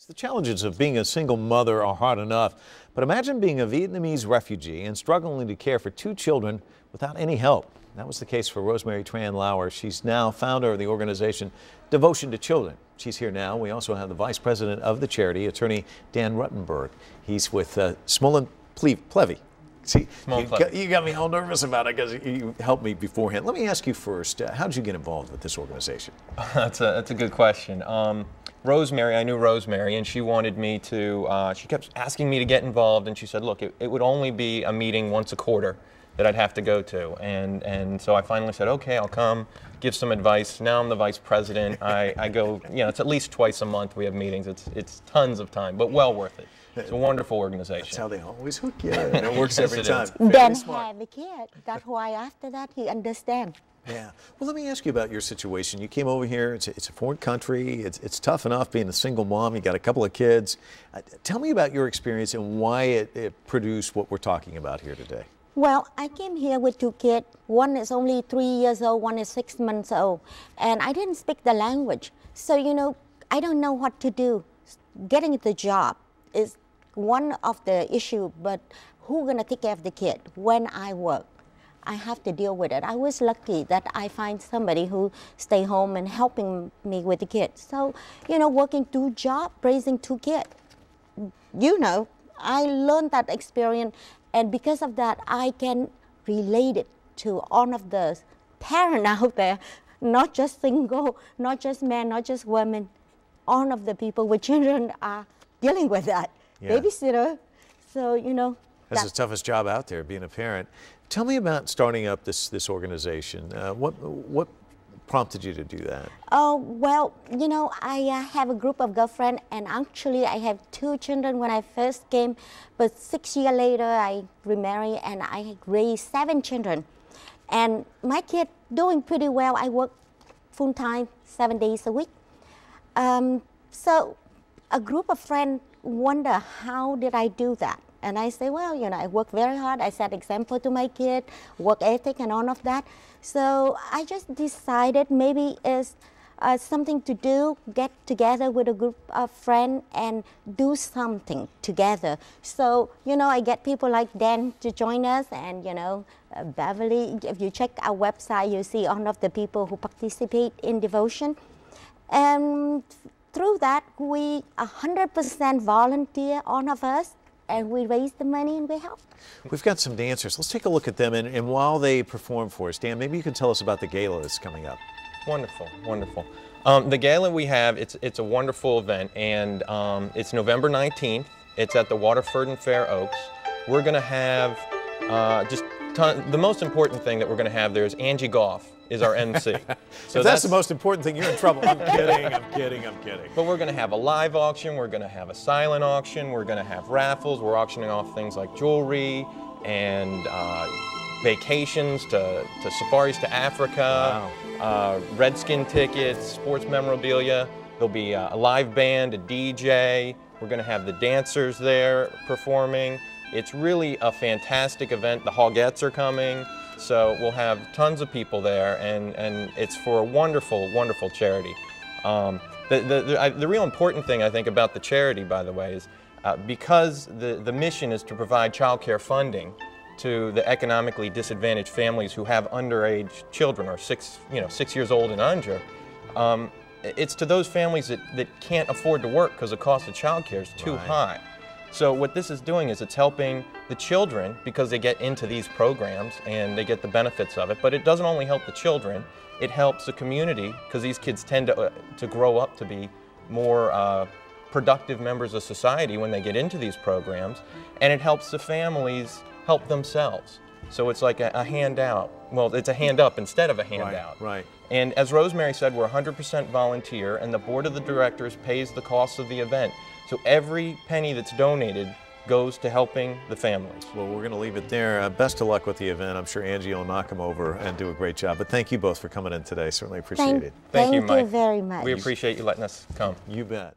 The challenges of being a single mother are hard enough, but imagine being a Vietnamese refugee and struggling to care for two children without any help. That was the case for Rosemary Tran Lauer. She's now founder of the organization Devotion to Children. She's here now. We also have the vice president of the charity, attorney Dan Ruttenberg. He's with SmolenPlevy. See, you got me all nervous about it because you helped me beforehand. Let me ask you first, how did you get involved with this organization? That's a good question. Rosemary, I knew Rosemary, and she wanted me to, she kept asking me to get involved, and she said, look, it would only be a meeting once a quarter that I'd have to go to. And so I finally said, okay, I'll come, give some advice. Now I'm the vice president. I go, you know, it's at least twice a month we have meetings. It's tons of time, but well worth it. It's a wonderful organization. That's how they always hook you, and it works every time. Then have the kid. That's why after that he understands. Yeah. Well, let me ask you about your situation. You came over here. It's a foreign country. It's tough enough being a single mom. You got a couple of kids. Tell me about your experience and why it produced what we're talking about here today. Well, I came here with two kids. One is only 3 years old, one is 6 months old. And I didn't speak the language. So, you know, I don't know what to do. Getting the job is one of the issues, but who's going to take care of the kid when I work? I have to deal with it. I was lucky that I find somebody who stay home and helping me with the kids. So, you know, working 2 jobs, raising 2 kids. You know, I learned that experience, and because of that, I can relate it to all of the parents out there, not just single, not just men, not just women. All of the people with children are dealing with that. Yeah. Babysitter. So, you know. That's the toughest job out there, being a parent. Tell me about starting up this organization. What prompted you to do that? Oh, well, you know, I have a group of girlfriends, and actually I have 2 children when I first came, but 6 years later I remarried and I raised 7 children. And my kid doing pretty well. I work full-time, 7 days a week. So a group of friends wonder, how did I do that? And I say, well, you know, I work very hard. I set example to my kid, work ethic and all of that. So I just decided maybe it's something to do, get together with a group of friends and do something together. So, you know, I get people like Dan to join us, and, you know, Beverly. If you check our website, you see all of the people who participate in devotion. And through that, we 100% volunteer, all of us. And we raise the money and we help. We've got some dancers. Let's take a look at them. And while they perform for us, Dan, maybe you can tell us about the gala that's coming up. Wonderful, wonderful. The gala we have, it's a wonderful event, and it's November 19th. It's at the Waterford and Fair Oaks. We're going to have the most important thing that we're going to have there is Angie Goff is our MC. So if that's the most important thing, you're in trouble. I'm kidding, I'm kidding, I'm kidding. But we're going to have a live auction, we're going to have a silent auction, we're going to have raffles, we're auctioning off things like jewelry and vacations to safaris to Africa, wow. Redskin tickets, sports memorabilia. There'll be a live band, a DJ. We're going to have the dancers there performing. It's really a fantastic event. The Hogettes are coming. So we'll have tons of people there, and it's for a wonderful, wonderful charity. The real important thing, I think, about the charity, by the way, is because the mission is to provide child care funding to the economically disadvantaged families who have underage children, or 6 years old and under. It's to those families that can't afford to work because the cost of child care is too high. So what this is doing is it's helping the children because they get into these programs and they get the benefits of it. But it doesn't only help the children, it helps the community because these kids tend to grow up to be more productive members of society when they get into these programs. And it helps the families help themselves. So it's like a handout. Well, it's a hand up instead of a handout. Right. And as Rosemary said, we're 100% volunteer, and the board of the directors pays the cost of the event. So every penny that's donated goes to helping the families. Well, we're going to leave it there. Best of luck with the event. I'm sure Angie will knock them over and do a great job. But thank you both for coming in today. Certainly appreciate it. Thank you, Mike. Thank you very much. We appreciate you letting us come. You bet.